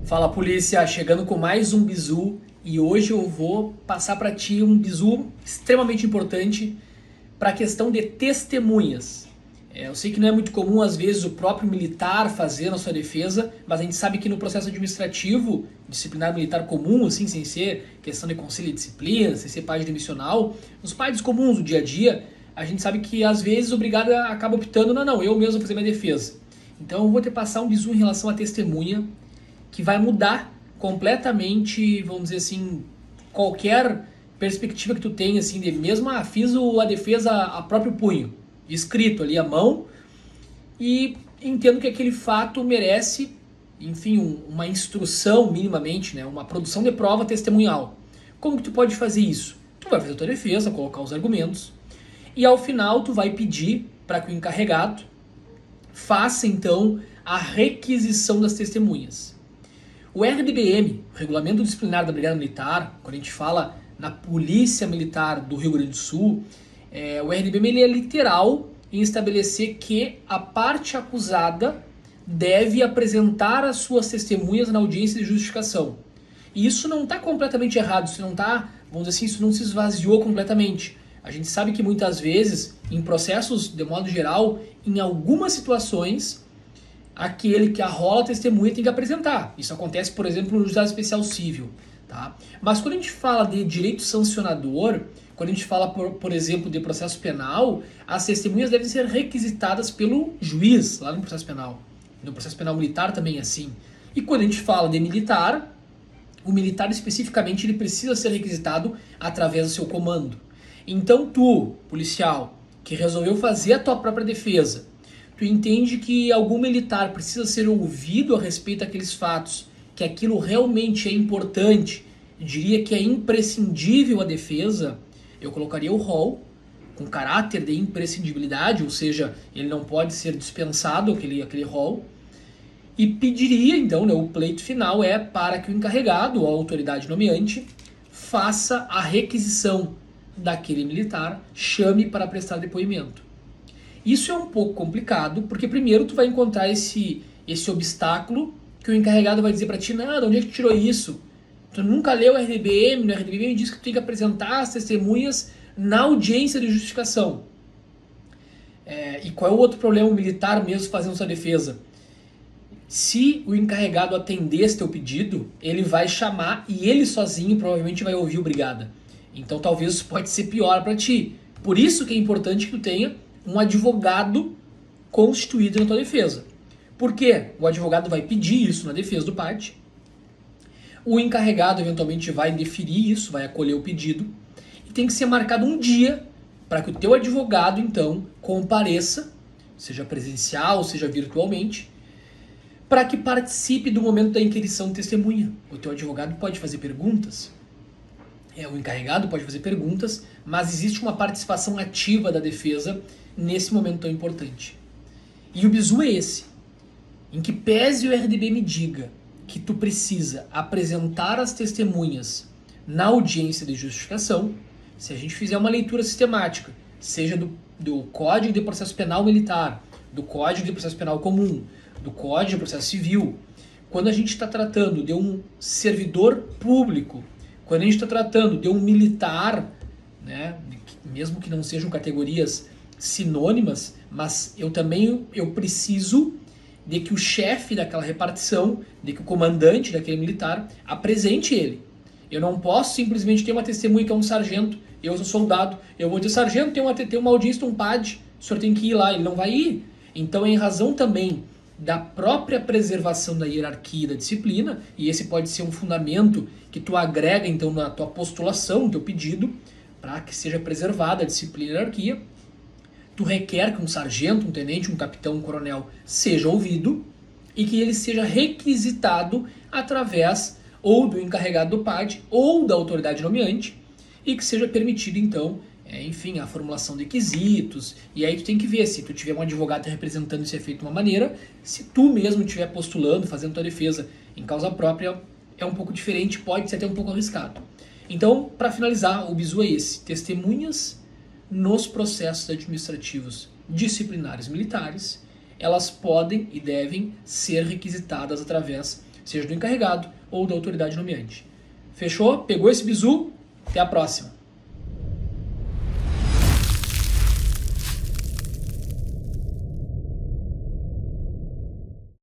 Fala polícia, chegando com mais um bizu e hoje eu vou passar para ti um bizu extremamente importante para a questão de testemunhas. Eu sei que não é muito comum às vezes o próprio militar fazer na sua defesa, mas a gente sabe que no processo administrativo, disciplinar militar comum, assim, sem ser questão de conselho de disciplina, sem ser página demissional, nos pádios comuns do dia a dia, a gente sabe que às vezes o brigado acaba optando, não, eu mesmo vou fazer minha defesa. Então eu vou te passar um bizu em relação à testemunha, que vai mudar completamente, vamos dizer assim, qualquer perspectiva que tu tenha, assim, de mesmo, fiz a defesa a próprio punho, escrito ali à mão, e entendo que aquele fato merece, enfim, uma instrução minimamente, né, uma produção de prova testemunhal. Como que tu pode fazer isso? Tu vai fazer a tua defesa, colocar os argumentos, e ao final tu vai pedir para que o encarregado faça então a requisição das testemunhas. O RDBM, o Regulamento Disciplinar da Brigada Militar, quando a gente fala na Polícia Militar do Rio Grande do Sul, o RDBM ele é literal em estabelecer que a parte acusada deve apresentar as suas testemunhas na audiência de justificação. E isso não está completamente errado, isso não está, vamos dizer assim, isso não se esvaziou completamente. A gente sabe que muitas vezes, em processos de modo geral, em algumas situações, aquele que arrola a testemunha tem que apresentar. Isso acontece, por exemplo, no Juizado Especial Civil. Tá? Mas quando a gente fala de direito sancionador, quando a gente fala, por exemplo, de processo penal, as testemunhas devem ser requisitadas pelo juiz, lá no processo penal. No processo penal militar também é assim. E quando a gente fala de militar, o militar especificamente ele precisa ser requisitado através do seu comando. Então tu, policial, que resolveu fazer a tua própria defesa, tu entende que algum militar precisa ser ouvido a respeito daqueles fatos, que aquilo realmente é importante, eu diria que é imprescindível a defesa, eu colocaria o rol com caráter de imprescindibilidade, ou seja, ele não pode ser dispensado, aquele rol, e pediria então, né, o pleito final é para que o encarregado, ou a autoridade nomeante, faça a requisição daquele militar, chame para prestar depoimento. Isso é um pouco complicado, porque primeiro tu vai encontrar esse obstáculo que o encarregado vai dizer para ti, nada, onde é que tu tirou isso? Tu nunca leu o RDBM, no RDBM diz que tu tem que apresentar as testemunhas na audiência de justificação. E qual é o outro problema militar mesmo fazendo sua defesa? Se o encarregado atender esse teu pedido, ele vai chamar e ele sozinho provavelmente vai ouvir o brigada. Então talvez isso pode ser pior para ti. Por isso que é importante que tu tenha um advogado constituído na tua defesa. Por quê? O advogado vai pedir isso na defesa do parte, o encarregado eventualmente vai deferir isso, vai acolher o pedido, e tem que ser marcado um dia para que o teu advogado, então, compareça, seja presencial, seja virtualmente, para que participe do momento da inquirição de testemunha. O teu advogado pode fazer perguntas, o encarregado pode fazer perguntas, mas existe uma participação ativa da defesa nesse momento tão importante. E o bizu é esse, em que pese o RDB me diga que tu precisa apresentar as testemunhas na audiência de justificação, se a gente fizer uma leitura sistemática, seja do Código de Processo Penal Militar, do Código de Processo Penal Comum, do Código de Processo Civil, quando a gente está tratando de um servidor público, quando a gente está tratando de um militar, né, mesmo que não sejam categorias sinônimas, mas eu preciso de que o chefe daquela repartição, de que o comandante daquele militar apresente ele. Eu não posso simplesmente ter uma testemunha que é um sargento, eu sou soldado, eu vou dizer, sargento, tem uma audiência, um PAD, o senhor tem que ir lá, ele não vai ir. Então, em razão também da própria preservação da hierarquia e da disciplina, e esse pode ser um fundamento que tu agrega então na tua postulação, no teu pedido, para que seja preservada a disciplina e a hierarquia, tu requer que um sargento, um tenente, um capitão, um coronel seja ouvido e que ele seja requisitado através ou do encarregado do PAD ou da autoridade nomeante e que seja permitido então, enfim, a formulação de quesitos. E aí tu tem que ver se tu tiver um advogado representando esse efeito de uma maneira, se tu mesmo estiver postulando, fazendo tua defesa em causa própria, é um pouco diferente, pode ser até um pouco arriscado. Então, para finalizar, o bizu é esse: testemunhas nos processos administrativos disciplinares militares, elas podem e devem ser requisitadas através seja do encarregado ou da autoridade nomeante. Fechou? Pegou esse bizu? Até a próxima.